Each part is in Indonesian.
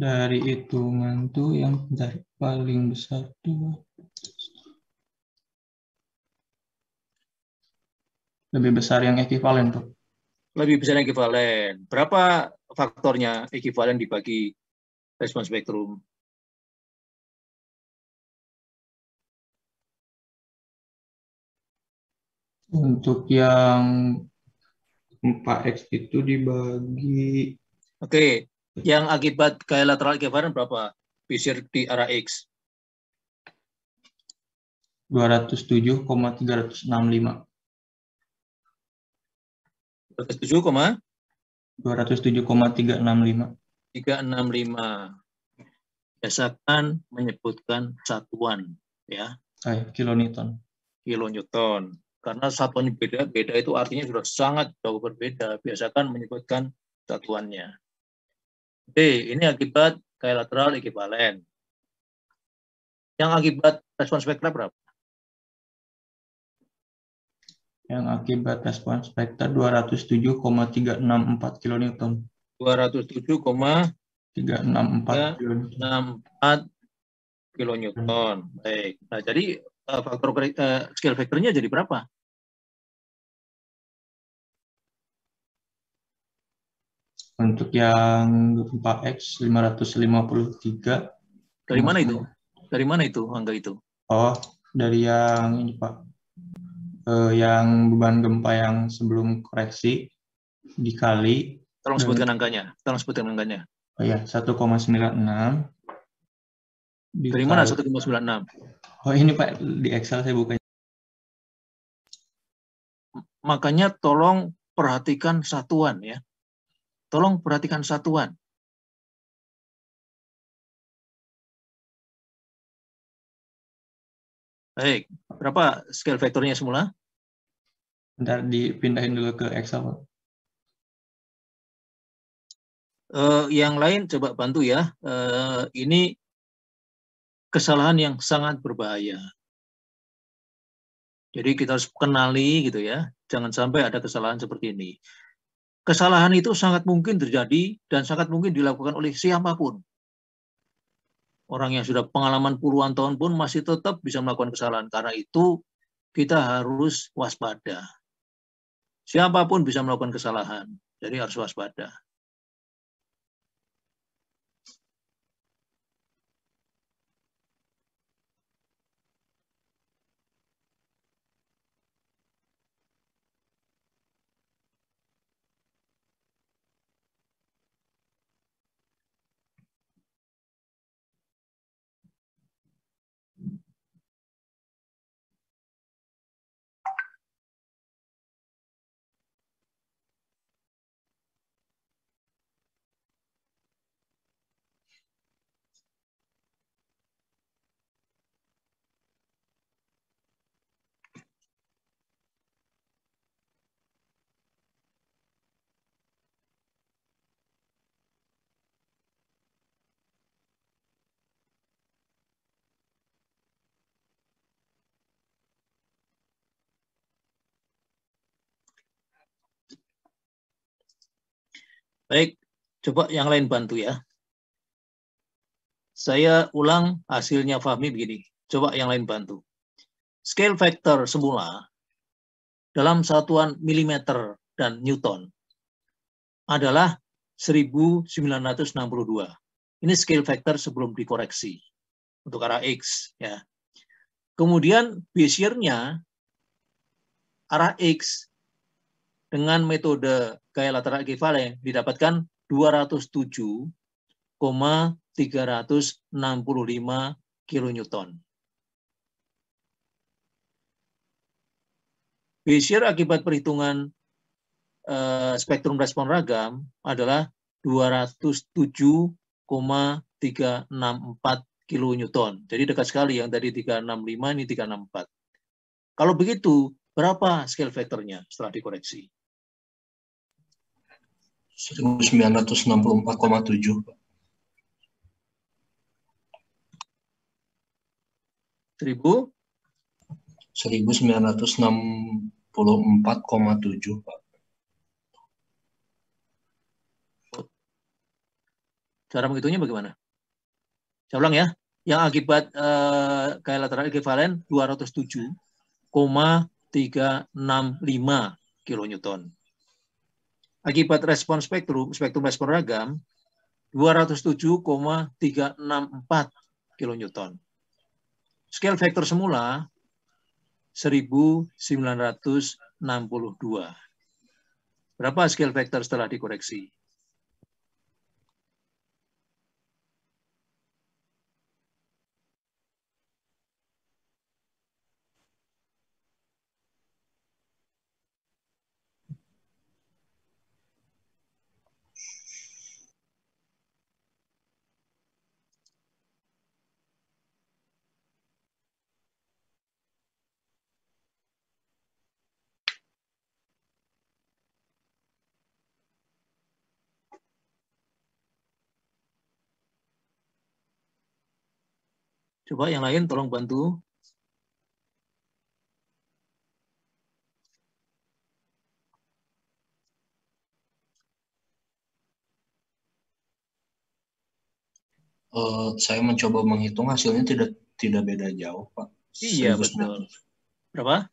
Dari hitungan tuh yang dari paling besar tuh lebih besar yang ekuivalen tuh. Lebih besar ekuivalen. Berapa faktornya ekuivalen dibagi respon spektrum? Untuk yang 4X itu dibagi. Oke, yang akibat gaya lateral ekuivalen berapa? Bezier di arah X. 207,365. 207,365. 365. Biasakan menyebutkan satuan, ya. Kilonewton. Kilonewton. Karena satuannya beda-beda itu artinya sudah sangat jauh berbeda. Biasakan menyebutkan satuannya. Oke, ini akibat gaya lateral ekuivalen. Yang akibat respon spektra berapa? Yang akibat respon spektra 207,364 kilonewton. 207,364 kilonewton. Baik. Nah, jadi faktor scale factor-nya jadi berapa? Untuk yang 4X 553. Dari mana itu? Dari mana itu angka itu? Oh, dari yang ini Pak. Yang beban gempa yang sebelum koreksi dikali. Tolong sebutkan angkanya. Tolong sebutkan angkanya. Oh ya, 1,96. Dari mana 1,96? Oh ini Pak, di Excel saya buka. Makanya tolong perhatikan satuan ya. Tolong perhatikan satuan. Baik, berapa scale factornya semula? Bentar dipindahin dulu ke Excel. Yang lain coba bantu ya. Ini kesalahan yang sangat berbahaya. Jadi kita harus kenali gitu ya. Jangan sampai ada kesalahan seperti ini. Kesalahan itu sangat mungkin terjadi dan sangat mungkin dilakukan oleh siapapun. Orang yang sudah pengalaman puluhan tahun pun masih tetap bisa melakukan kesalahan. Karena itu kita harus waspada. Siapapun bisa melakukan kesalahan. Jadi harus waspada. Baik, coba yang lain bantu ya. Saya ulang hasilnya Fahmi begini. Coba yang lain bantu. Scale factor semula dalam satuan milimeter dan newton adalah 1962. Ini scale factor sebelum dikoreksi untuk arah X ya. Kemudian Bezier-nya arah X dengan metode gaya lateral ekuivalen didapatkan 207,365 kilonewton. Bezier akibat perhitungan spektrum respon ragam adalah 207,364 kilonewton. Jadi dekat sekali, yang tadi 365 ini 364. Kalau begitu, berapa scale factornya setelah dikoreksi? 1964,7. 1964,7, Pak. Cara menghitungnya bagaimana? Saya ulang ya. Yang akibat gaya lateral ekuivalen 207,365 kilonewton. Akibat respon spektrum respon ragam 207,364 kilonewton. Scale vektor semula 1962. Berapa scale vektor setelah dikoreksi? Coba yang lain tolong bantu. Saya mencoba menghitung, hasilnya tidak beda jauh, Pak. Iya, betul. Berapa?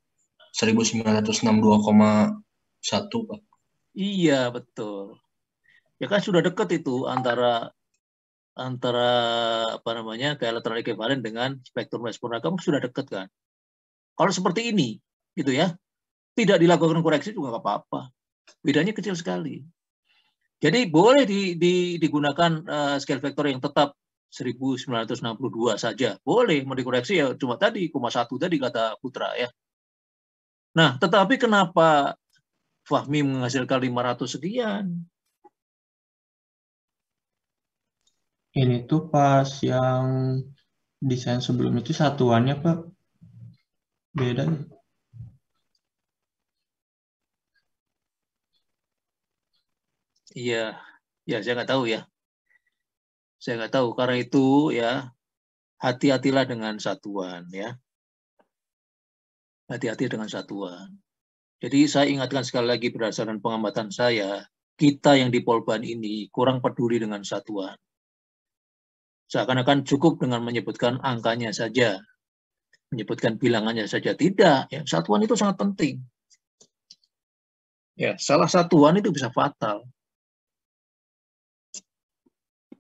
1962,1, Pak. Iya, betul. Ya kan sudah dekat itu antara apa namanya gaya lateral ekuivalen dengan spektrum respon ragam sudah dekat kan. Kalau seperti ini, gitu ya, tidak dilakukan koreksi juga nggak apa-apa. Bedanya kecil sekali. Jadi boleh digunakan scale vektor yang tetap 1962 saja. Boleh, mau dikoreksi ya cuma tadi, 0,1 tadi kata Putra ya. Nah, tetapi kenapa Fahmi menghasilkan 500 sekian? Ini tuh pas yang desain sebelum itu satuannya, Pak. Beda. Iya, ya saya nggak tahu ya. Saya nggak tahu, karena itu ya hati-hatilah dengan satuan ya. Hati-hati dengan satuan. Jadi saya ingatkan sekali lagi berdasarkan pengamatan saya, kita yang di Polban ini kurang peduli dengan satuan. Seakan-akan cukup dengan menyebutkan angkanya saja, menyebutkan bilangannya saja. Tidak, ya, satuan itu sangat penting. Ya, salah satuan itu bisa fatal.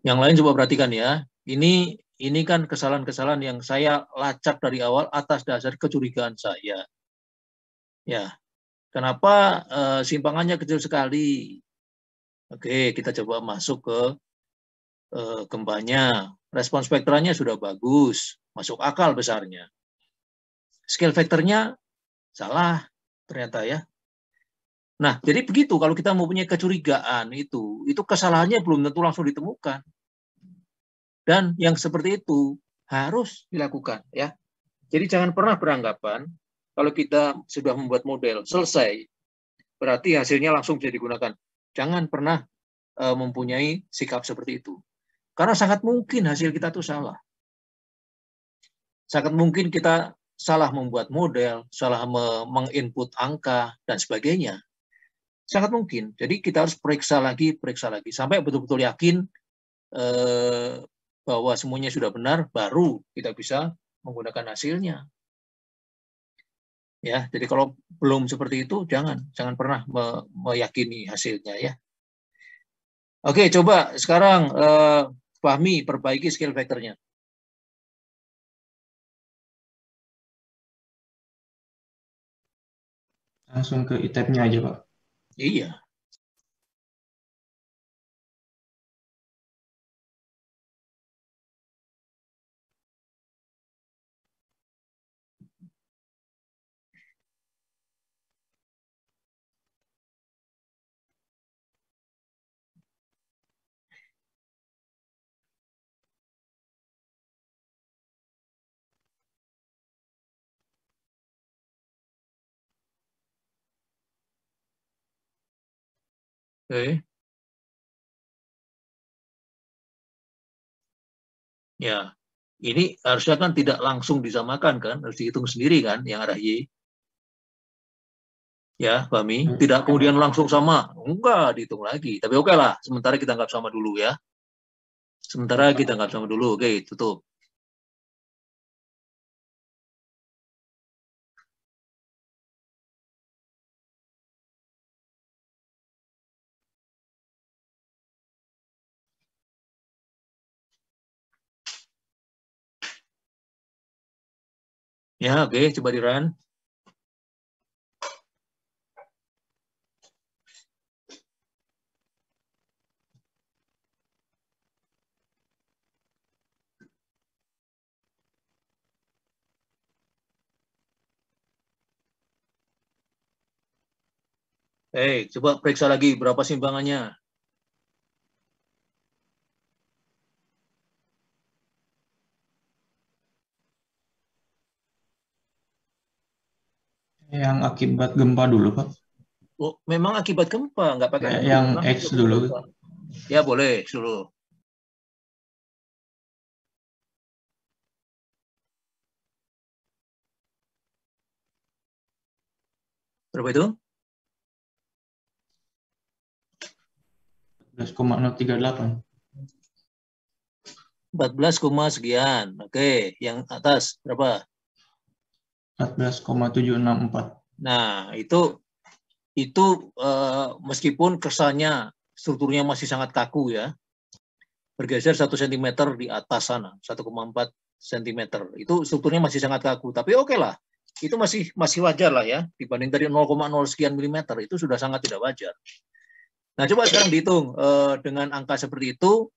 Yang lain coba perhatikan ya. Ini kan kesalahan-kesalahan yang saya lacak dari awal atas dasar kecurigaan saya. Ya, kenapa simpangannya kecil sekali? Oke, kita coba masuk ke gempanya. Respon spektranya sudah bagus, masuk akal besarnya. Scale vektornya salah ternyata ya. Nah, jadi begitu kalau kita mempunyai kecurigaan itu kesalahannya belum tentu langsung ditemukan. Dan yang seperti itu harus dilakukan ya. Jadi jangan pernah beranggapan kalau kita sudah membuat model selesai berarti hasilnya langsung bisa digunakan. Jangan pernah mempunyai sikap seperti itu. Karena sangat mungkin hasil kita itu salah. Sangat mungkin kita salah membuat model, salah menginput angka dan sebagainya. Sangat mungkin. Jadi kita harus periksa lagi sampai betul-betul yakin bahwa semuanya sudah benar, baru kita bisa menggunakan hasilnya. Ya, jadi kalau belum seperti itu jangan pernah meyakini hasilnya ya. Oke, coba sekarang Fahmi perbaiki scale vektornya. Langsung ke iTab-nya aja, Pak. Iya. Oke. Ya, ini harusnya kan tidak langsung disamakan kan, harus dihitung sendiri kan yang arah Y. Ya, Fahmi, tidak kemudian langsung sama, enggak dihitung lagi. Tapi oke lah, sementara kita anggap sama dulu ya. Sementara kita anggap sama dulu. Oke, tutup. Ya, oke, coba di-run. Coba periksa lagi berapa simpangannya. Yang akibat gempa dulu, Pak. Oh, memang akibat gempa, nggak pakai nunggu. Yang Langsung X akibat dulu. gempa. Ya, boleh, suruh. Berapa itu? 14,038. 14, sekian. Oke, yang atas berapa? 14,764. Nah, itu meskipun kesannya strukturnya masih sangat kaku ya, bergeser 1 cm di atas sana, 1,4 cm. Itu strukturnya masih sangat kaku, tapi oke lah. Itu masih wajar lah ya, dibanding tadi 0,0 sekian milimeter, itu sudah sangat tidak wajar. Nah, coba sekarang dihitung dengan angka seperti itu,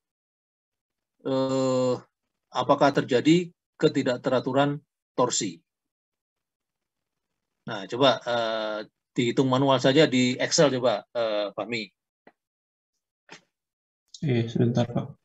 apakah terjadi ketidakteraturan torsi. Nah, coba dihitung manual saja di Excel coba, Fahmi. Sebentar, Pak.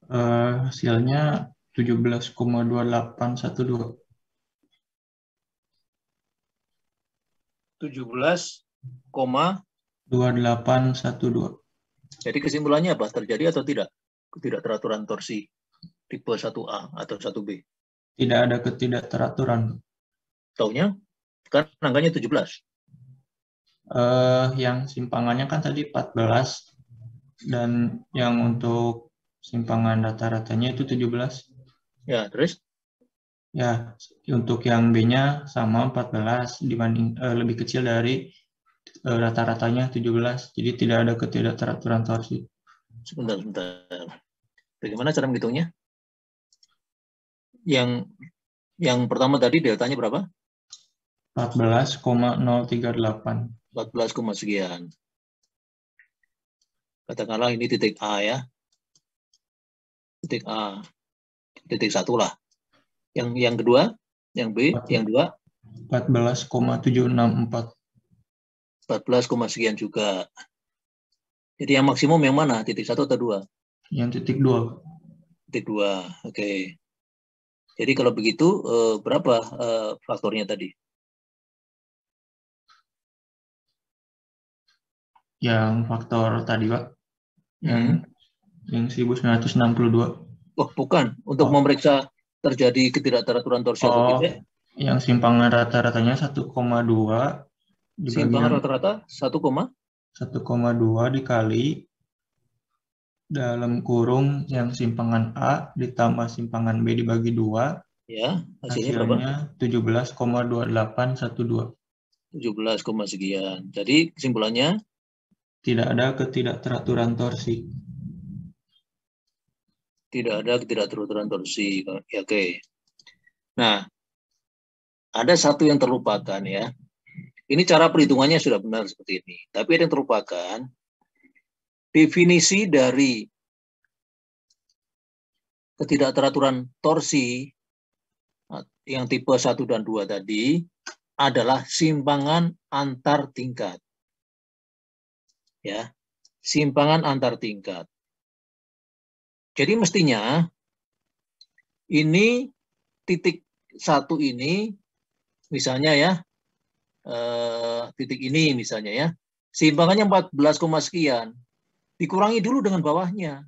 Hasilnya 17,2812. 17,2812. Jadi kesimpulannya apa? Terjadi atau tidak ketidakteraturan torsi tipe 1A atau 1B? Tidak ada ketidakteraturan. Taunya kan angkanya 17. Yang simpangannya kan tadi 14 dan yang untuk simpangan rata-ratanya itu 17. Ya, terus? Ya, untuk yang B-nya sama 14 dibanding lebih kecil dari rata-ratanya 17. Jadi tidak ada ketidakteraturan torsi. Sebentar. Bagaimana cara menghitungnya? Yang pertama tadi deltanya berapa? 14,038. 14, sekian. Katakanlah ini titik A ya. Titik A. Titik 1 lah. Yang kedua, yang B, yang 2. 14,764. 14, sekian juga. Jadi yang maksimum yang mana? Titik 1 atau 2? Yang titik 2. Titik 2, oke. Jadi kalau begitu berapa faktornya tadi? Yang faktor tadi, Pak. Yang 1962. Oh, bukan. Untuk memeriksa terjadi ketidakteraturan torsi atau tidak. Yang simpangan rata-ratanya 1,2 dibagi Simpangan rata-rata 1,2 dikali dalam kurung yang simpangan A ditambah simpangan B dibagi 2. Ya, hasilnya berapa? 17,2812. 17, sekian. Jadi kesimpulannya? Tidak ada ketidakteraturan torsi. Tidak ada ketidakteraturan torsi. Oke. Nah, ada satu yang terlupakan ya. Ini cara perhitungannya sudah benar seperti ini. Tapi ada yang terlupakan. Definisi dari ketidakteraturan torsi yang tipe 1 dan 2 tadi adalah simpangan antar tingkat. Ya, simpangan antar tingkat. Jadi mestinya ini titik 1 ini misalnya ya, titik ini misalnya ya, simpangannya 14, sekian, dikurangi dulu dengan bawahnya.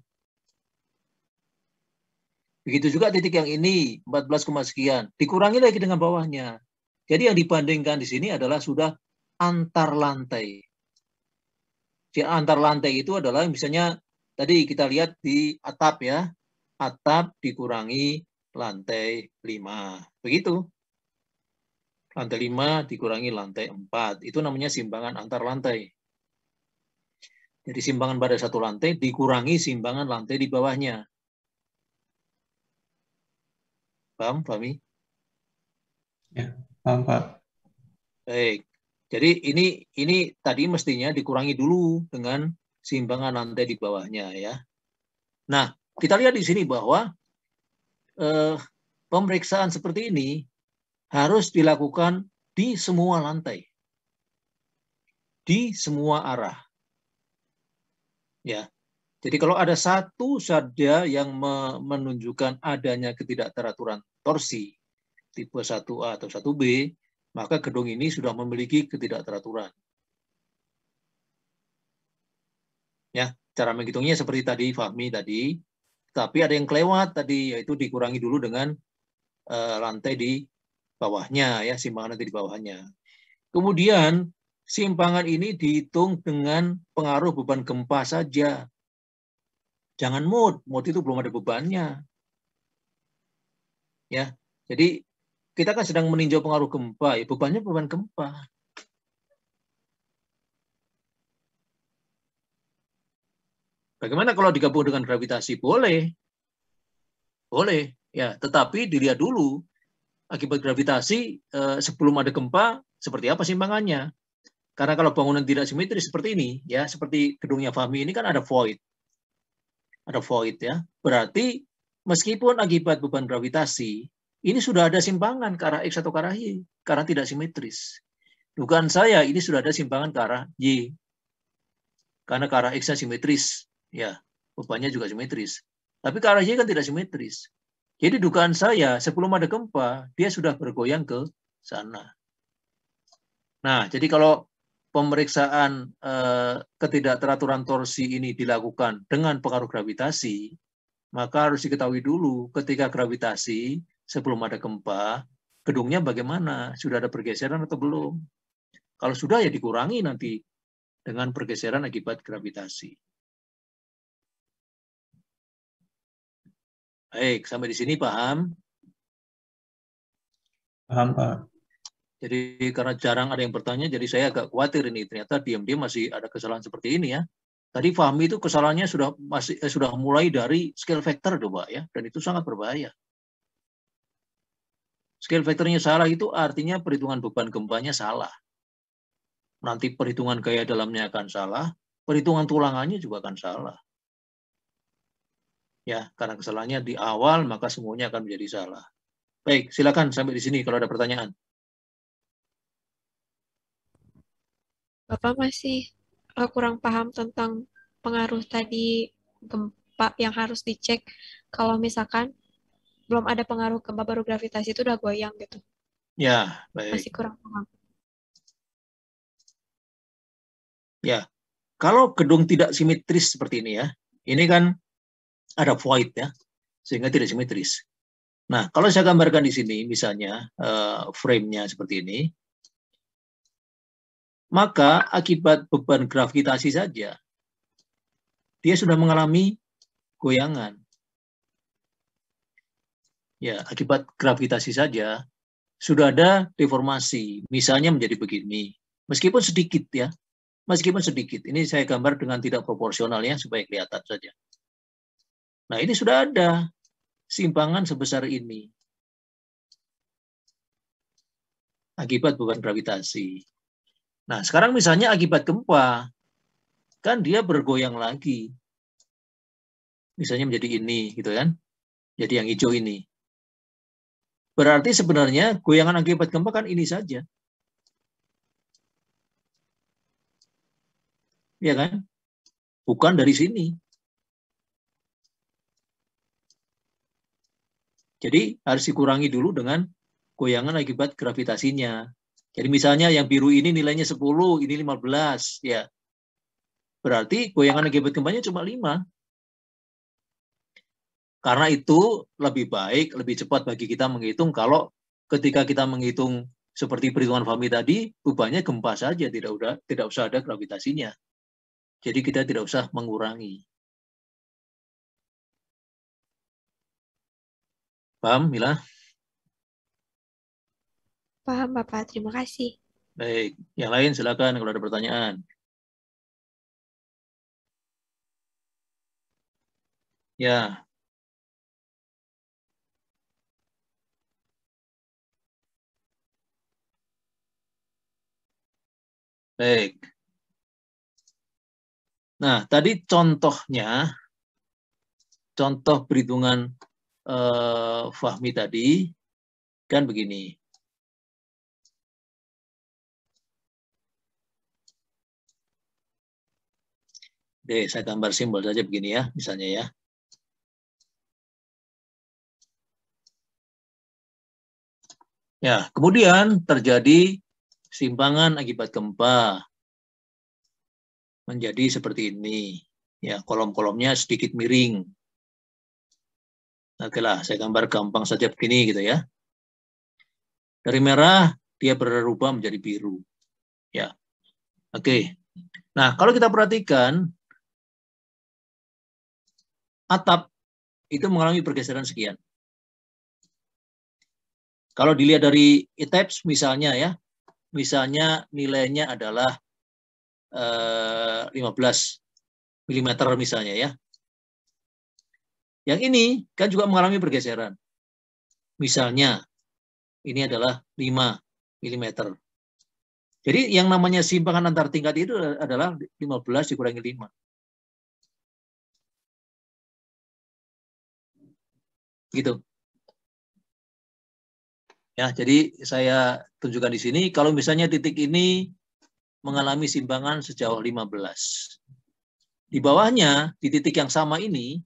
Begitu juga titik yang ini 14, sekian, dikurangi lagi dengan bawahnya. Jadi yang dibandingkan di sini adalah sudah antar lantai. Jadi antar lantai itu adalah misalnya tadi kita lihat di atap ya, atap dikurangi lantai 5, begitu. Lantai 5 dikurangi lantai 4, itu namanya simpangan antar lantai. Jadi simpangan pada satu lantai dikurangi simpangan lantai di bawahnya. Paham, Fahmi? Ya, paham, Pak. Baik. Jadi ini tadi mestinya dikurangi dulu dengan simpangan lantai di bawahnya ya. Nah, kita lihat di sini bahwa pemeriksaan seperti ini harus dilakukan di semua lantai, di semua arah. Ya, jadi kalau ada satu saja yang menunjukkan adanya ketidakteraturan torsi tipe 1A atau 1B, maka gedung ini sudah memiliki ketidakteraturan. Ya, cara menghitungnya seperti tadi Fahmi tadi, tapi ada yang kelewat tadi, yaitu dikurangi dulu dengan lantai di bawahnya, ya, simpangan nanti di bawahnya. Kemudian simpangan ini dihitung dengan pengaruh beban gempa saja. Jangan mood itu belum ada bebannya. Ya, jadi kita kan sedang meninjau pengaruh gempa, ya bebannya beban gempa. Bagaimana kalau digabung dengan gravitasi? Boleh. Boleh, ya, tetapi dilihat dulu akibat gravitasi sebelum ada gempa seperti apa simpangannya. Karena kalau bangunan tidak simetris seperti ini, ya seperti gedungnya Fahmi ini kan ada void. Ada void ya. Berarti meskipun akibat beban gravitasi, ini sudah ada simpangan ke arah X atau ke arah Y, karena tidak simetris. Dugaan saya ini sudah ada simpangan ke arah Y. Karena ke arah X-nya simetris, ya, bebannya juga simetris. Tapi ke arah Y kan tidak simetris. Jadi dugaan saya sebelum ada gempa, dia sudah bergoyang ke sana. Nah, jadi kalau pemeriksaan ketidakteraturan torsi ini dilakukan dengan pengaruh gravitasi, maka harus diketahui dulu ketika gravitasi sebelum ada gempa, gedungnya bagaimana? Sudah ada pergeseran atau belum? Kalau sudah ya dikurangi nanti dengan pergeseran akibat gravitasi. Baik, sampai di sini paham? Paham, Pak. Jadi karena jarang ada yang bertanya, jadi saya agak khawatir ini ternyata diam-diam masih ada kesalahan seperti ini ya. Tadi Fahmi itu kesalahannya sudah mulai dari scale factor coba ya, dan itu sangat berbahaya. Scale factornya salah itu artinya perhitungan beban gempanya salah. Nanti perhitungan gaya dalamnya akan salah, perhitungan tulangannya juga akan salah. Ya, karena kesalahannya di awal maka semuanya akan menjadi salah. Baik, silakan sampai di sini kalau ada pertanyaan. Bapak masih kurang paham tentang pengaruh tadi gempa yang harus dicek. Kalau misalkan belum ada pengaruh gempa baru gravitasi itu udah goyang gitu. Ya, baik. Masih kurang paham. Ya, kalau gedung tidak simetris seperti ini ya, ini kan ada void ya, sehingga tidak simetris. Nah, kalau saya gambarkan di sini, misalnya frame-nya seperti ini, maka akibat beban gravitasi saja, dia sudah mengalami goyangan. Ya, akibat gravitasi saja, sudah ada deformasi, misalnya menjadi begini. Meskipun sedikit ya, meskipun sedikit. Ini saya gambar dengan tidak proporsional ya, supaya kelihatan saja. Nah, ini sudah ada simpangan sebesar ini. Akibat beban gravitasi. Nah, sekarang misalnya akibat gempa, kan dia bergoyang lagi. Misalnya menjadi ini, gitu kan. Jadi yang hijau ini. Berarti sebenarnya goyangan akibat gempa kan ini saja. Ya kan? Bukan dari sini. Jadi harus dikurangi dulu dengan goyangan akibat gravitasinya. Jadi misalnya yang biru ini nilainya 10, ini 15. Ya. Berarti goyangan akibat gempanya cuma 5. Karena itu lebih baik, lebih cepat bagi kita menghitung kalau ketika kita menghitung seperti perhitungan Fermi tadi, bebannya gempa saja, tidak usah ada gravitasinya. Jadi kita tidak usah mengurangi. Paham, Mila? Paham, Bapak. Terima kasih. Baik, yang lain silakan kalau ada pertanyaan. Ya. Baik. Nah, tadi contohnya, contoh perhitungan Fahmi tadi, kan begini. Oke, saya gambar simbol saja begini ya, misalnya ya. Ya, kemudian terjadi simpangan akibat gempa. Menjadi seperti ini. Ya, kolom-kolomnya sedikit miring. Oke lah, saya gambar gampang saja begini gitu ya. Dari merah, dia berubah menjadi biru. Ya, oke. Nah, kalau kita perhatikan, atap itu mengalami pergeseran sekian. Kalau dilihat dari ETAPS misalnya ya, misalnya nilainya adalah 15 mm misalnya ya. Yang ini kan juga mengalami pergeseran. Misalnya ini adalah 5 mm. Jadi yang namanya simpangan antar tingkat itu adalah 15 dikurangi 5. Gitu. Ya, jadi saya tunjukkan di sini kalau misalnya titik ini mengalami simpangan sejauh 15. Di bawahnya, di titik yang sama ini,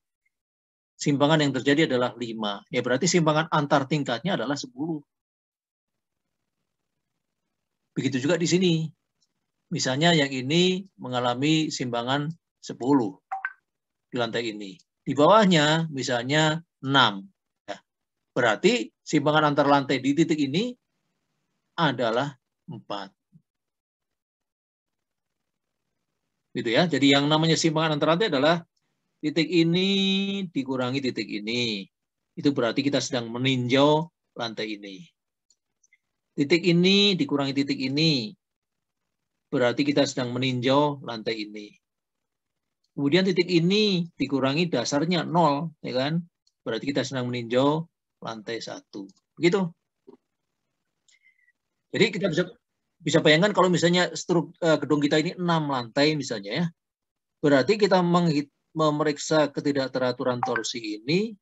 simpangan yang terjadi adalah 5. Ya berarti simpangan antar tingkatnya adalah 10. Begitu juga di sini. Misalnya yang ini mengalami simpangan 10 di lantai ini. Di bawahnya misalnya 6. Ya, berarti simpangan antar lantai di titik ini adalah 4. Gitu ya. Jadi yang namanya simpangan antar lantai adalah titik ini dikurangi titik ini. Itu berarti kita sedang meninjau lantai ini. Titik ini dikurangi titik ini. Berarti kita sedang meninjau lantai ini. Kemudian titik ini dikurangi dasarnya 0, ya kan? Berarti kita sedang meninjau lantai 1. Begitu. Jadi kita bisa bayangkan kalau misalnya gedung kita ini 6 lantai misalnya ya. Berarti kita memeriksa ketidakteraturan torsi ini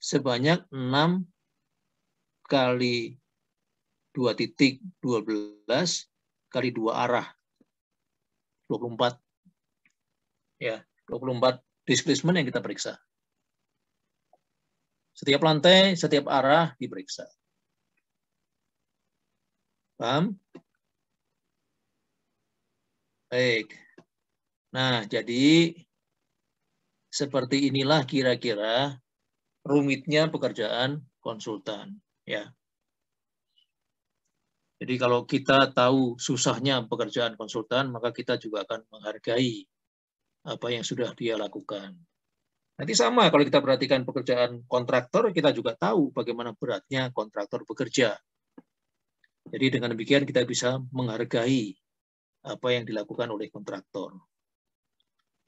sebanyak 6 kali 2 titik 12 kali 2 arah. 24. Ya, 24 displacement yang kita periksa. Setiap lantai, setiap arah diperiksa. Paham? Baik. Nah, jadi seperti inilah kira-kira rumitnya pekerjaan konsultan. Ya. Jadi kalau kita tahu susahnya pekerjaan konsultan, maka kita juga akan menghargai apa yang sudah dia lakukan. Nanti sama kalau kita perhatikan pekerjaan kontraktor, kita juga tahu bagaimana beratnya kontraktor bekerja. Jadi dengan demikian kita bisa menghargai apa yang dilakukan oleh kontraktor.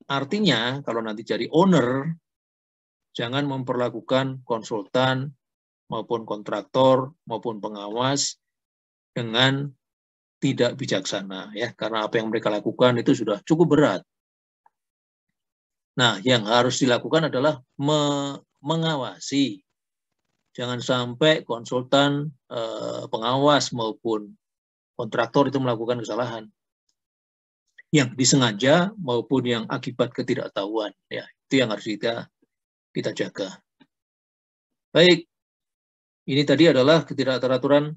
Artinya kalau nanti jadi owner, jangan memperlakukan konsultan maupun kontraktor maupun pengawas dengan tidak bijaksana, ya, karena apa yang mereka lakukan itu sudah cukup berat. Nah, yang harus dilakukan adalah mengawasi. Jangan sampai konsultan, pengawas maupun kontraktor itu melakukan kesalahan yang disengaja maupun yang akibat ketidaktahuan. Ya, itu yang harus kita jaga. Baik, ini tadi adalah ketidakteraturan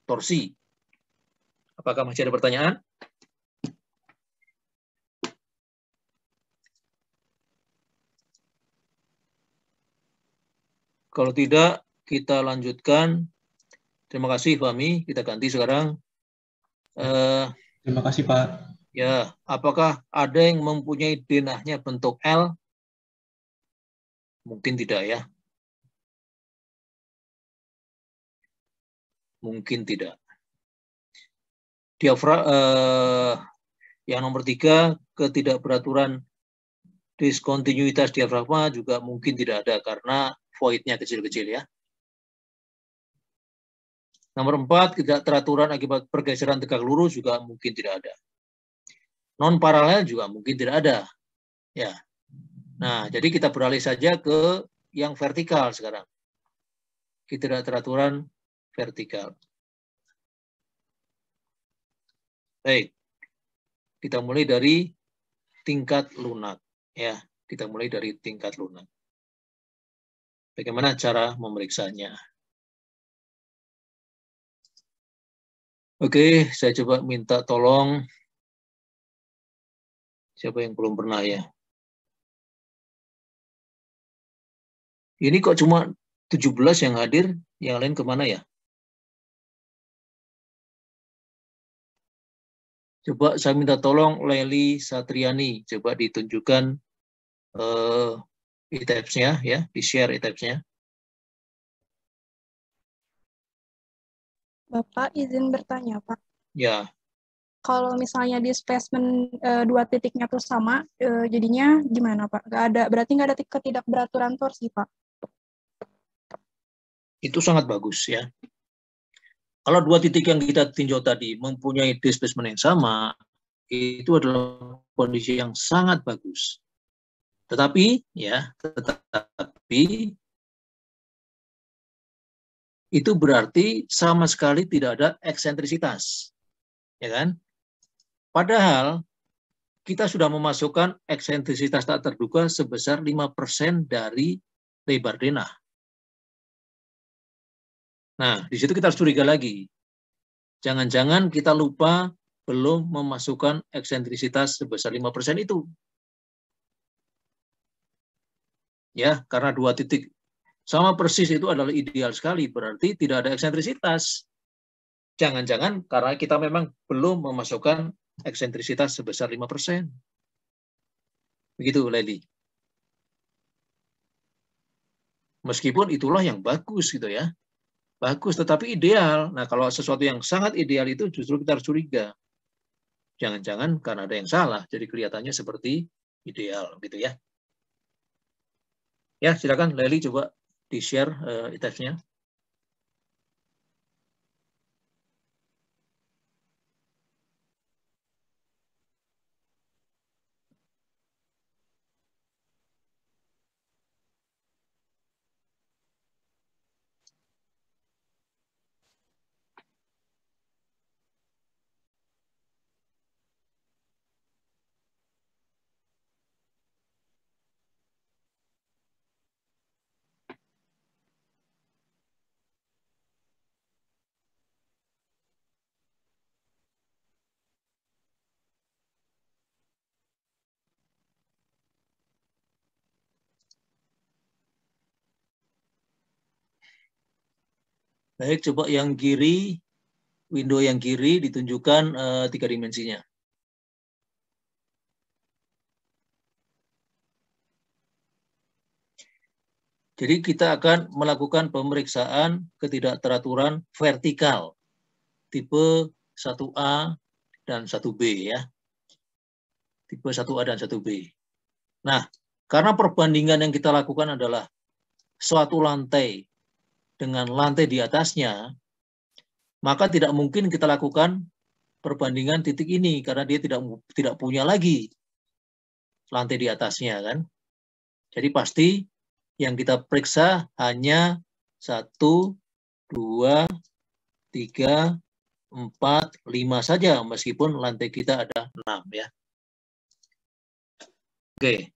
torsi. Apakah masih ada pertanyaan? Kalau tidak, kita lanjutkan. Terima kasih, Fahmi. Kita ganti sekarang. Terima kasih, Pak. Ya, apakah ada yang mempunyai denahnya bentuk L? Mungkin tidak, ya. Mungkin tidak. Yang nomor 3, ketidakberaturan diskontinuitas diafragma juga mungkin tidak ada karena void-nya kecil-kecil, ya. Nomor 4, ketidakteraturan akibat pergeseran tegak lurus juga mungkin tidak ada. Non paralel juga mungkin tidak ada. Ya. Nah, jadi kita beralih saja ke yang vertikal sekarang. Ketidakteraturan vertikal. Baik. Kita mulai dari tingkat lunak, ya. Kita mulai dari tingkat lunak. Bagaimana cara memeriksanya? Oke, saya coba minta tolong siapa yang belum pernah, ya. Ini kok cuma 17 yang hadir, yang lain kemana, ya? Coba saya minta tolong Leli Satriani, coba ditunjukkan e-tabs-nya, ya, di-share e-tabs-nya. Bapak izin bertanya, Pak. Ya. Kalau misalnya displacement 2 titiknya tuh sama, jadinya gimana, Pak? Berarti nggak ada ketidakberaturan torsi, Pak? Itu sangat bagus, ya. Kalau 2 titik yang kita tinjau tadi mempunyai displacement yang sama, itu adalah kondisi yang sangat bagus. Tetapi itu berarti sama sekali tidak ada eksentrisitas, ya kan? Padahal kita sudah memasukkan eksentrisitas tak terduga sebesar 5% dari lebar denah. Nah, di situ kita harus curiga lagi. Jangan-jangan kita lupa belum memasukkan eksentrisitas sebesar 5% itu. Ya, karena 2 titik sama persis itu adalah ideal sekali, berarti tidak ada eksentrisitas. Jangan-jangan karena kita memang belum memasukkan eksentrisitas sebesar 5%. Begitu, Leli. Meskipun itulah yang bagus gitu, ya. Bagus, tetapi ideal. Nah, kalau sesuatu yang sangat ideal itu justru kita harus curiga. Jangan-jangan karena ada yang salah, jadi kelihatannya seperti ideal, gitu, ya. Ya, silakan Leli coba di-share e-tabs-nya. Baik, coba yang kiri, window yang kiri ditunjukkan 3 dimensinya. Jadi kita akan melakukan pemeriksaan ketidakteraturan vertikal tipe 1A dan 1B ya. Tipe 1A dan 1B. Nah, karena perbandingan yang kita lakukan adalah suatu lantai dengan lantai di atasnya, maka tidak mungkin kita lakukan perbandingan titik ini karena dia tidak punya lagi lantai di atasnya kan. Jadi pasti yang kita periksa hanya 1, 2, 3, 4, 5 saja meskipun lantai kita ada 6 ya. Oke.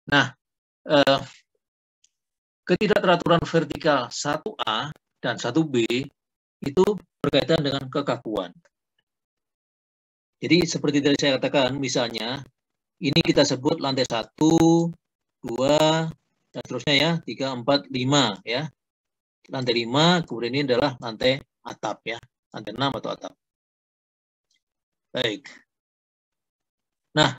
Nah, ketidakteraturan vertikal 1A dan 1B itu berkaitan dengan kekakuan. Jadi seperti tadi saya katakan, misalnya ini kita sebut lantai 1, 2, dan seterusnya ya, 3, 4, 5 ya. Lantai 5, kemudian ini adalah lantai atap ya, lantai 6 atau atap. Baik. Nah,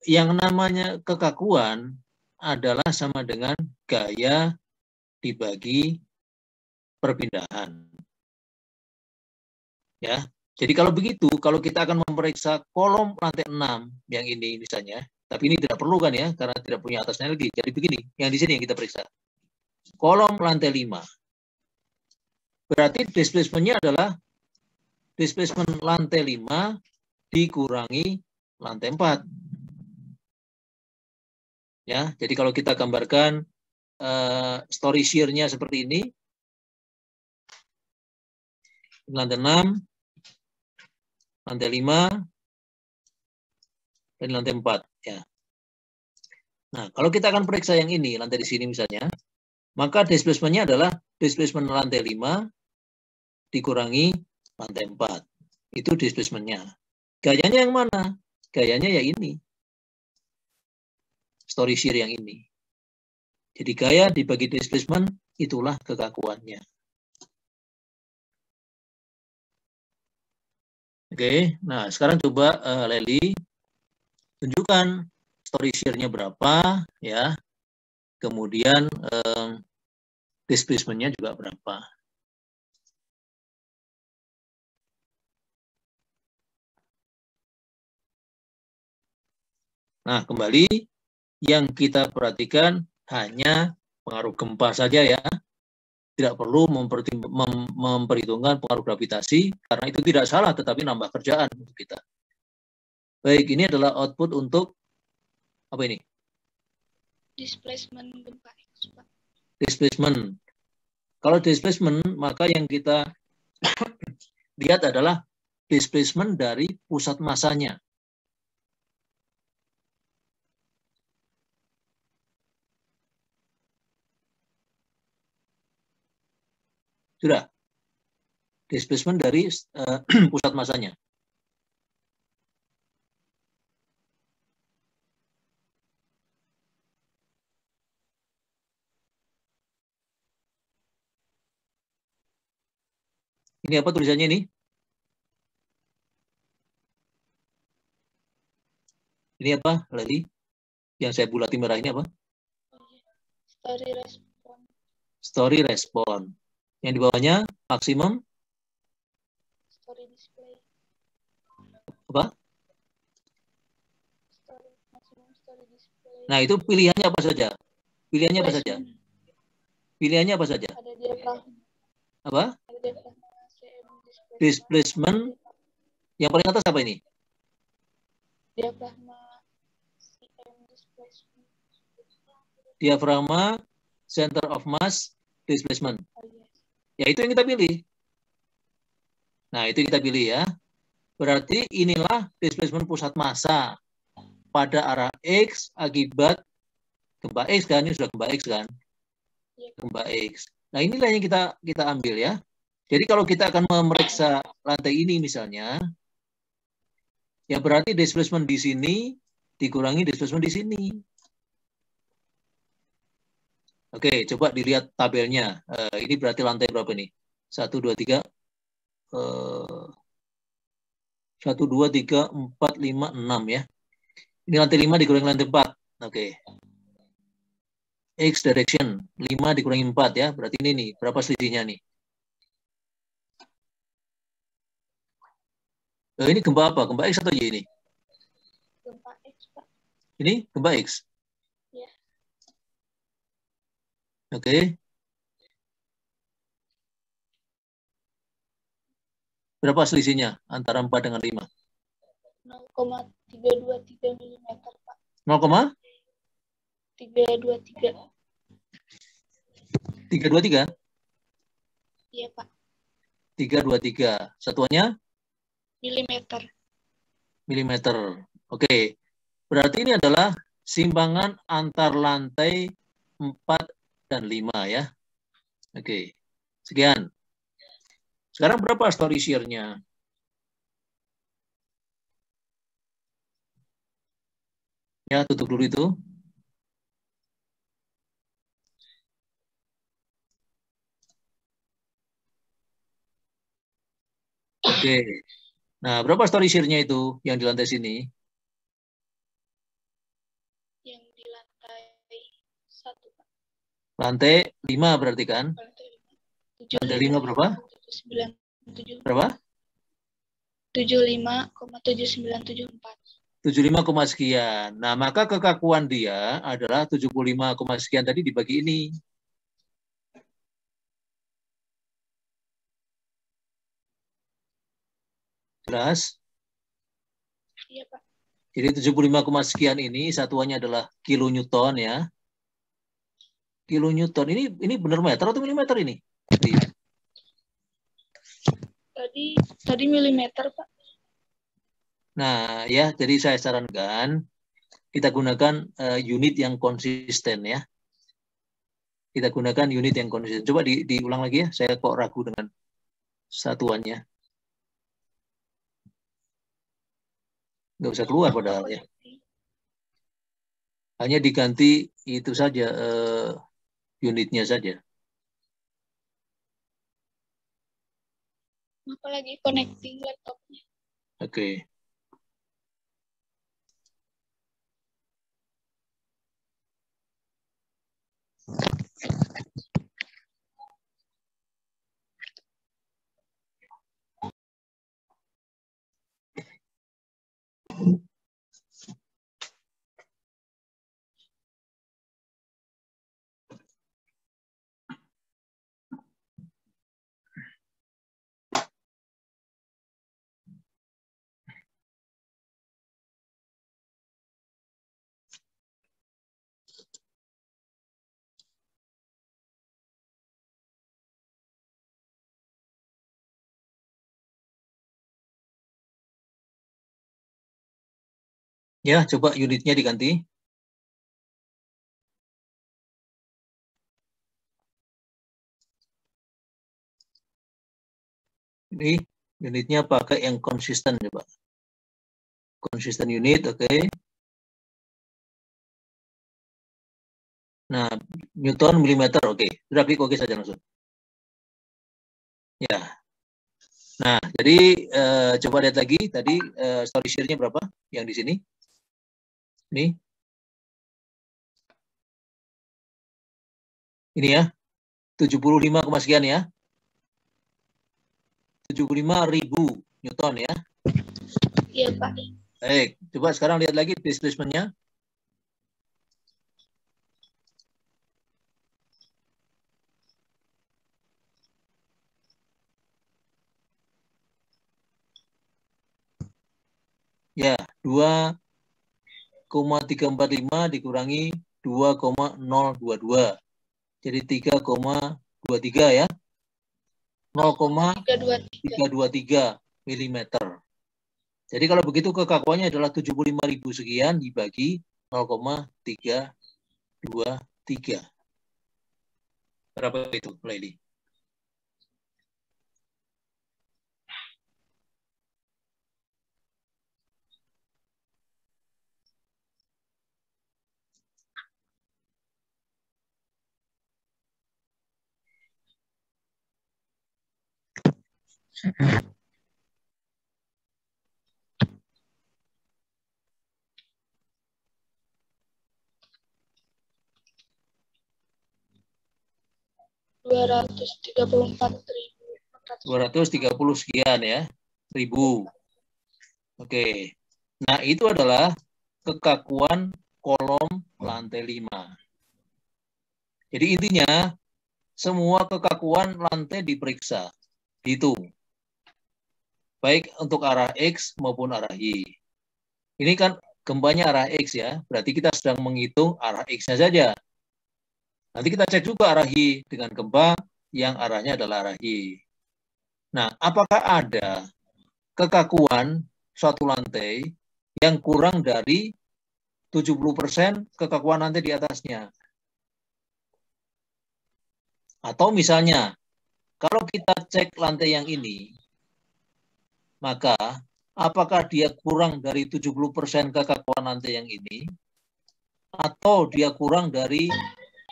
yang namanya kekakuan adalah sama dengan gaya dibagi perpindahan. Ya. Jadi kalau begitu, kalau kita akan memeriksa kolom lantai 6 yang ini misalnya, tapi ini tidak perlu kan ya, karena tidak punya atasnya lagi. Jadi begini, yang di sini yang kita periksa. Kolom lantai 5. Berarti displacement-nya adalah displacement lantai 5 dikurangi lantai 4. Ya, jadi kalau kita gambarkan story shear-nya seperti ini, lantai 6, lantai 5, dan lantai 4. Ya. Nah, kalau kita akan periksa yang ini, lantai di sini misalnya, maka displacement-nya adalah displacement lantai 5 dikurangi lantai 4. Itu displacement-nya. Gayanya yang mana? Gayanya ya ini. Story shear yang ini. Jadi gaya dibagi displacement, itulah kekakuannya. Oke, nah sekarang coba Leli tunjukkan story shear-nya berapa ya. Kemudian displacement-nya juga berapa. Nah, kembali yang kita perhatikan hanya pengaruh gempa saja ya. Tidak perlu memperhitungkan pengaruh gravitasi, karena itu tidak salah, tetapi nambah kerjaan untuk kita. Baik, ini adalah output untuk, apa ini? Displacement gempa. Displacement. Kalau displacement, maka yang kita lihat adalah displacement dari pusat masanya. Sudah. Displacement dari pusat masanya. Ini apa tulisannya ini? Ini apa, Leli? Yang saya bulati merah ini apa? Story response. Story response. Yang di bawahnya maksimum Story display. apa? Maximum story display. Nah, itu pilihannya apa saja? Pilihannya apa saja? Pilihannya apa saja? Ada diafragma. Apa? Ada diafragma CM Displacement. Yang paling atas apa ini? Diafragma CM displacement. Diafragma center of mass displacement. Oh, yes. Ya, itu yang kita pilih. Nah, itu kita pilih ya. Berarti inilah displacement pusat massa pada arah X akibat gempa X kan. Ini sudah gempa X kan. Gempa X. Nah, inilah yang kita ambil ya. Jadi kalau kita akan memeriksa lantai ini misalnya, ya berarti displacement di sini dikurangi displacement di sini. Oke, coba dilihat tabelnya. Ini berarti lantai berapa nih? 1, 2, 3. 1, 2, 3, 4, 5, 6 ya. Ini lantai 5 dikurangi lantai 4. Oke. X direction 5 dikurangi 4 ya. Berarti ini nih, berapa selisihnya nih? Ini gempa apa? Gempa X atau Y ini? Gempa X, Pak. Ini gempa X? Ya. Oke. Berapa selisihnya antara 4 dengan 5? 0,323 mm, Pak. 0,323? 323. Iya, Pak. 323. Satuannya? Milimeter. Milimeter. Oke. Berarti ini adalah simpangan antar lantai 4 dan 5 ya. Oke. Sekian. Sekarang berapa story shear-nya? Ya, tutup dulu itu. Oke. Nah, berapa story shear-nya itu yang di lantai sini? Yang di lantai 1, Pak. Lantai 5 berarti kan? Lantai 5 berapa? 75,7974. Berapa? 75,7974. 75, sekian. Nah, maka kekakuan dia adalah 75, sekian tadi dibagi ini. Jelas? Iya, Pak. Jadi 75, sekian ini satuannya adalah kilonewton ya. Kilonewton ini benar meter atau milimeter ini? Tadi milimeter, Pak. Nah, ya, jadi saya sarankan kita gunakan unit yang konsisten ya. Kita gunakan unit yang konsisten. Coba diulang lagi ya. Saya kok ragu dengan satuannya. Nggak bisa keluar padahal ya. Hanya diganti itu saja unitnya saja. Apalagi connecting laptopnya. Oke. Ya, coba unitnya diganti. Ini unitnya pakai yang konsisten coba. Konsisten unit, oke. Nah, Newton milimeter, oke. Sudah klik oke saja langsung. Ya. Nah, jadi coba lihat lagi tadi story share-nya berapa yang di sini? Ini. Ini ya. 75, sekian ya. 75.000 Newton ya. Iya, Pak. Baik, coba sekarang lihat lagi displacement-nya. Ya, 2,345 dikurangi 2,022. Jadi 3,23 ya. 0,323 mm. Jadi kalau begitu kekakuannya adalah 75.000 sekian dibagi 0,323. Berapa itu, Lady? 230 sekian ya, ribu. Oke. Nah, itu adalah kekakuan kolom lantai 5. Jadi intinya, semua kekakuan lantai diperiksa, dihitung. Baik untuk arah X maupun arah Y. Ini kan gempanya arah X ya, berarti kita sedang menghitung arah X-nya saja. Nanti kita cek juga arah Y dengan gempa yang arahnya adalah arah Y. Nah, apakah ada kekakuan suatu lantai yang kurang dari 70% kekakuan lantai di atasnya? Atau misalnya, kalau kita cek lantai yang ini, maka apakah dia kurang dari 70% kekakuan lantai yang ini, atau dia kurang dari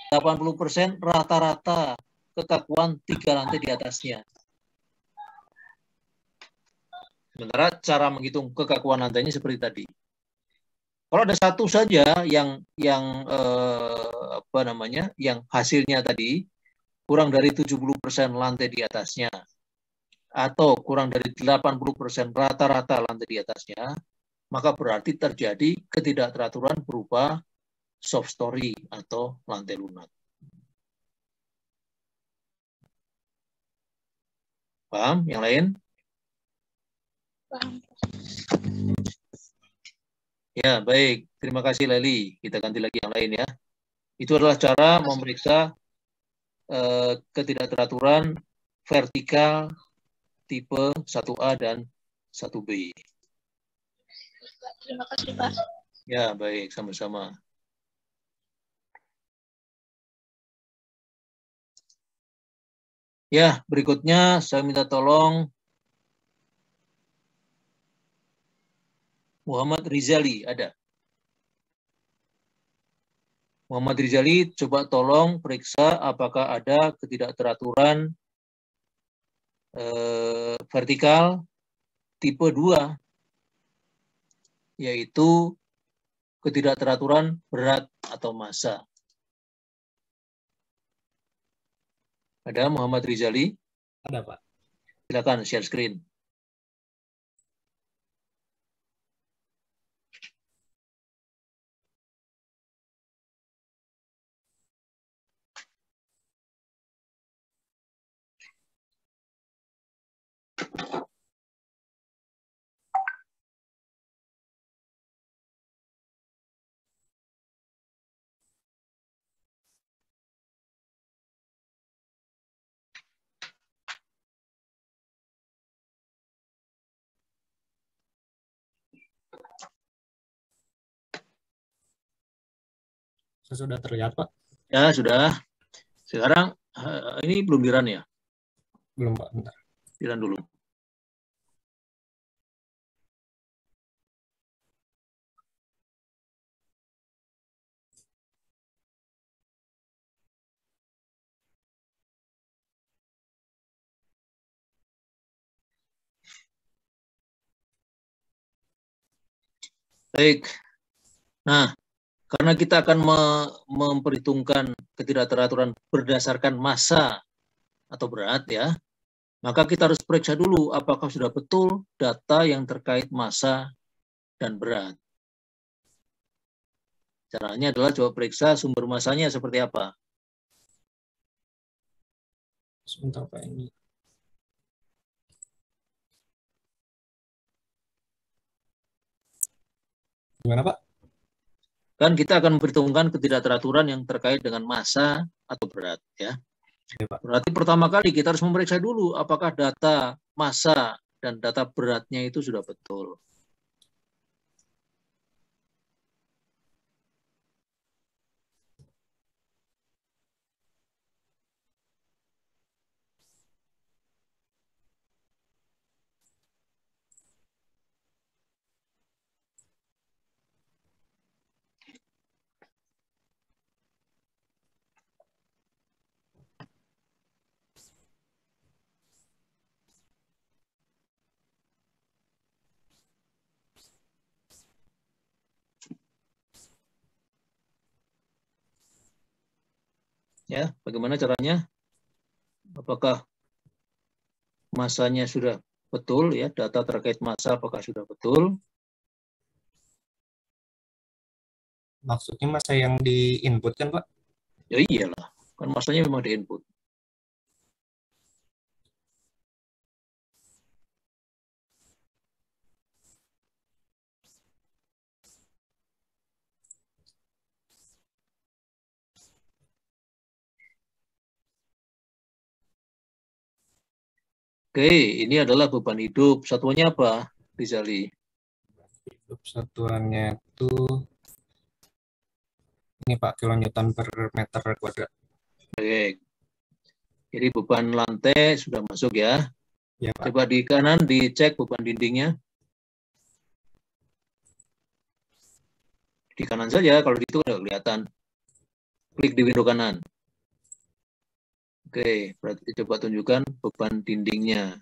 80% rata-rata kekakuan 3 lantai di atasnya? Sementara cara menghitung kekakuan lantainya seperti tadi. Kalau ada satu saja yang hasilnya tadi kurang dari 70% lantai di atasnya, atau kurang dari 80% rata-rata lantai di atasnya, maka berarti terjadi ketidakteraturan berupa soft story atau lantai lunak. Paham? Yang lain? Paham. Ya, baik. Terima kasih, Leli. Kita ganti lagi yang lain ya. Itu adalah cara memeriksa ketidakteraturan vertikal tipe 1A dan 1B. Terima kasih, Pak. Ya, baik. Sama-sama. Ya, berikutnya saya minta tolong Muhammad Rizali, ada? Muhammad Rizali, coba tolong periksa apakah ada ketidakteraturan vertikal tipe 2, yaitu ketidakteraturan berat atau massa. Ada Muhammad Rizali? Ada, Pak. Silakan share screen. Sudah terlihat, Pak? Ya, sudah. Sekarang ini belum di-run ya? Belum, Pak. Bentar. Di-run dulu. Baik. Nah, karena kita akan memperhitungkan ketidakteraturan berdasarkan massa atau berat ya, maka kita harus periksa dulu apakah sudah betul data yang terkait massa dan berat. Caranya adalah coba periksa sumber massanya seperti apa. Sebentar, Pak. Ini. Gimana, Pak? Kan kita akan memperhitungkan ketidakteraturan yang terkait dengan massa atau berat ya. Ya, Pak. Berarti pertama kali kita harus memeriksa dulu apakah data massa dan data beratnya itu sudah betul. Ya, bagaimana caranya? Apakah masanya sudah betul ya, data terkait massa apakah sudah betul? Maksudnya masa yang di input kan, Pak? Ya iyalah, kan masanya memang di input. Oke, ini adalah beban hidup. Satuannya apa, Rizali? Hidup satuannya itu ini Pak, kilonewton per meter kuadrat. Baik. Jadi beban lantai sudah masuk ya. Ya, Pak. Coba di kanan dicek beban dindingnya. Di kanan saja, kalau di situ nggak kelihatan. Klik di window kanan. Oke, berarti coba tunjukkan beban dindingnya.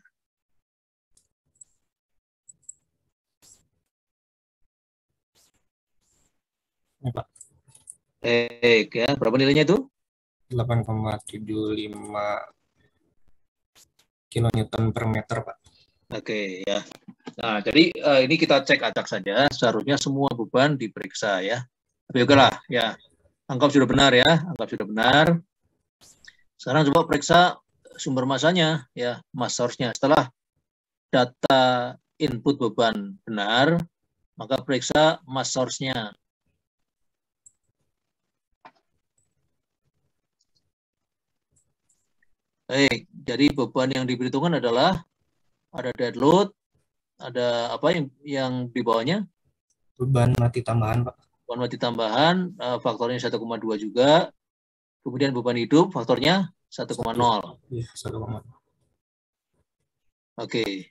Ini Pak, Baik ya, berapa nilainya itu? 8,75 kilonewton per meter, Pak. Oke ya. Nah, jadi ini kita cek acak saja. Seharusnya semua beban diperiksa ya. Tapi oke lah ya. Anggap sudah benar ya. Anggap sudah benar. Sekarang coba periksa sumber masanya ya, mass source-nya. Setelah data input beban benar, maka periksa mass source-nya. Baik, jadi beban yang diperhitungkan adalah ada dead load, ada apa yang di bawahnya? Beban mati tambahan, Pak. Beban mati tambahan, faktornya 1,2 juga. Kemudian beban hidup, faktornya 1,0. Iya, 1,0. Oke.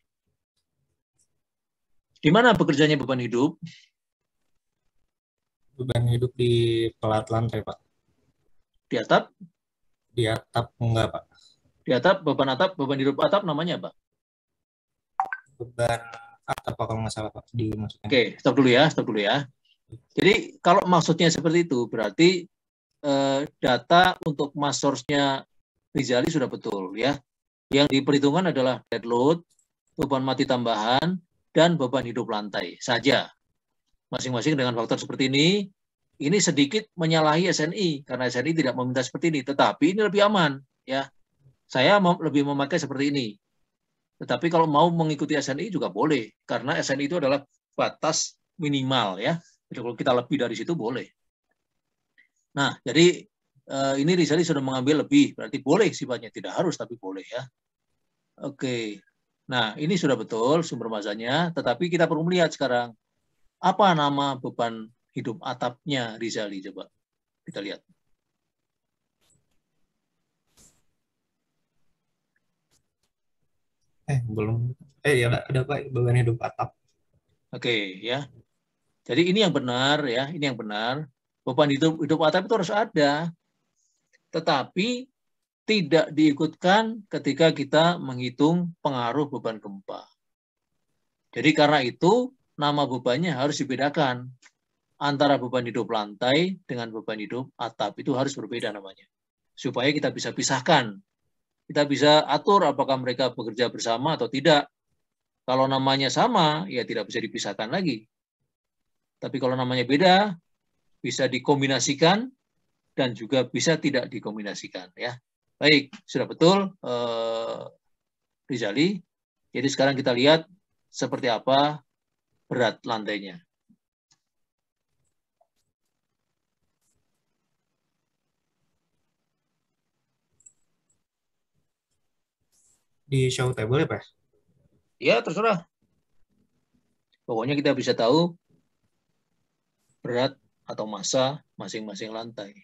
Di mana bekerjanya beban hidup? Beban hidup di pelat lantai, Pak. Di atap? Di atap enggak, Pak. Di atap, beban hidup atap namanya apa? Beban atap kalau nggak salah, Pak. Dimasukkan. Oke, stop dulu ya. Jadi kalau maksudnya seperti itu, berarti data untuk mass source-nya Rizali sudah betul ya. Yang diperhitungkan adalah dead load, beban mati tambahan, dan beban hidup lantai saja. Masing-masing dengan faktor seperti ini sedikit menyalahi SNI, karena SNI tidak meminta seperti ini, tetapi ini lebih aman ya. Saya lebih memakai seperti ini. Tetapi kalau mau mengikuti SNI juga boleh, karena SNI itu adalah batas minimal ya. Jadi kalau kita lebih dari situ boleh. Nah, jadi ini Rizali sudah mengambil lebih, berarti boleh sifatnya, tidak harus tapi boleh ya. Oke. Nah, ini sudah betul sumber masanya, tetapi kita perlu melihat sekarang apa nama beban hidup atapnya Rizali, coba kita lihat. Belum. Ya ada Pak, beban hidup atap. Oke, ya. Jadi ini yang benar ya, ini yang benar. Beban hidup atap itu harus ada. Tetapi tidak diikutkan ketika kita menghitung pengaruh beban gempa. Jadi karena itu nama bebannya harus dibedakan. Antara beban hidup lantai dengan beban hidup atap itu harus berbeda namanya. Supaya kita bisa pisahkan. Kita bisa atur apakah mereka bekerja bersama atau tidak. Kalau namanya sama, ya tidak bisa dipisahkan lagi. Tapi kalau namanya beda, bisa dikombinasikan dan juga bisa tidak dikombinasikan. Ya, baik, sudah betul, Rizali. Jadi sekarang kita lihat seperti apa berat lantainya. Di show table ya, Pak? Ya, terserah. Pokoknya kita bisa tahu berat atau massa masing-masing lantai.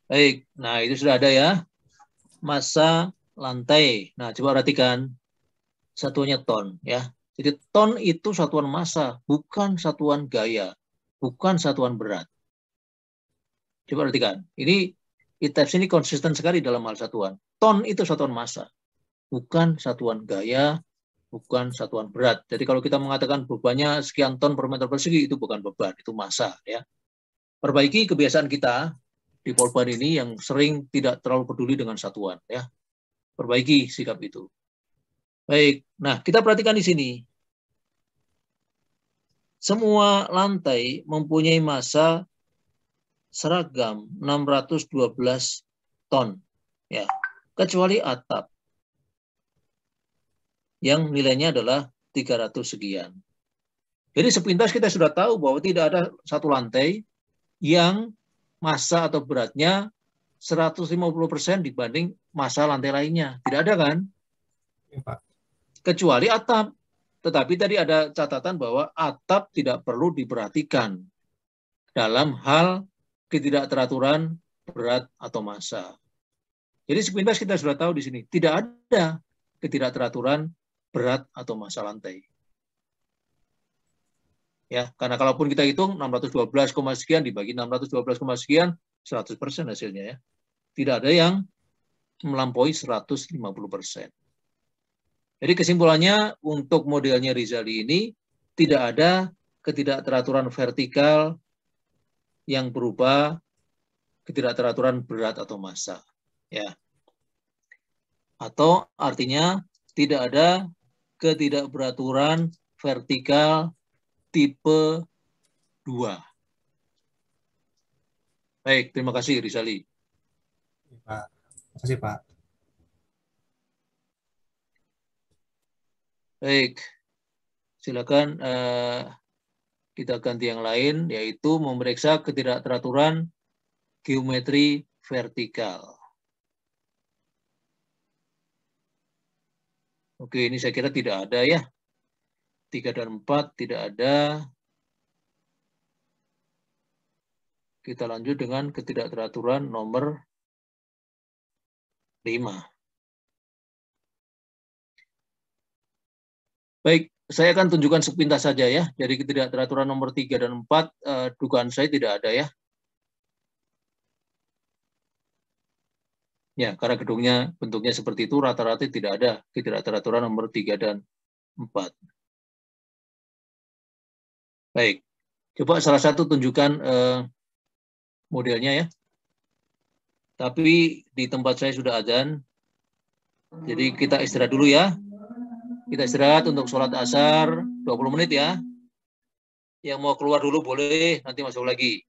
Baik, nah itu sudah ada ya. Massa lantai. Nah, coba perhatikan satuannya ton ya. Jadi ton itu satuan massa, bukan satuan gaya, bukan satuan berat. Coba perhatikan. Ini ITEPS ini konsisten sekali dalam hal satuan. Ton itu satuan massa, bukan satuan gaya, bukan satuan berat. Jadi kalau kita mengatakan bebannya sekian ton per meter persegi, itu bukan beban, itu massa ya. Perbaiki kebiasaan kita di Polban ini yang sering tidak terlalu peduli dengan satuan ya. Perbaiki sikap itu. Baik, nah kita perhatikan di sini. Semua lantai mempunyai massa seragam 612 ton ya, kecuali atap yang nilainya adalah 300 sekian. Jadi sepintas kita sudah tahu bahwa tidak ada satu lantai yang massa atau beratnya 150% dibanding massa lantai lainnya. Tidak ada kan? Ya, Pak. Kecuali atap. Tetapi tadi ada catatan bahwa atap tidak perlu diperhatikan dalam hal ketidakteraturan berat atau massa. Jadi sepintas kita sudah tahu di sini, tidak ada ketidakteraturan berat atau massa lantai. Ya, karena kalaupun kita hitung 612, sekian dibagi 612, sekian, 100% hasilnya ya. Tidak ada yang melampaui 150%. Jadi kesimpulannya untuk modelnya Rizali ini tidak ada ketidakteraturan vertikal yang berupa ketidakteraturan berat atau massa. Ya. Atau artinya tidak ada ketidakberaturan vertikal tipe 2. Baik, terima kasih Rizali. Ya, Pak. Terima kasih, Pak. Baik, silakan kita ganti yang lain, yaitu memeriksa ketidakteraturan geometri vertikal. Oke, ini saya kira tidak ada ya. 3 dan 4 tidak ada. Kita lanjut dengan ketidakteraturan nomor 5. Baik, saya akan tunjukkan sepintas saja ya. Dari ketidakteraturan nomor 3 dan 4, dugaan saya tidak ada ya. Ya, karena gedungnya bentuknya seperti itu, rata-rata tidak ada ketidakteraturan nomor 3 dan 4. Baik, coba salah satu tunjukkan modelnya ya. Tapi di tempat saya sudah azan, jadi kita istirahat dulu ya. Kita istirahat untuk sholat asar 20 menit ya. Yang mau keluar dulu boleh, nanti masuk lagi.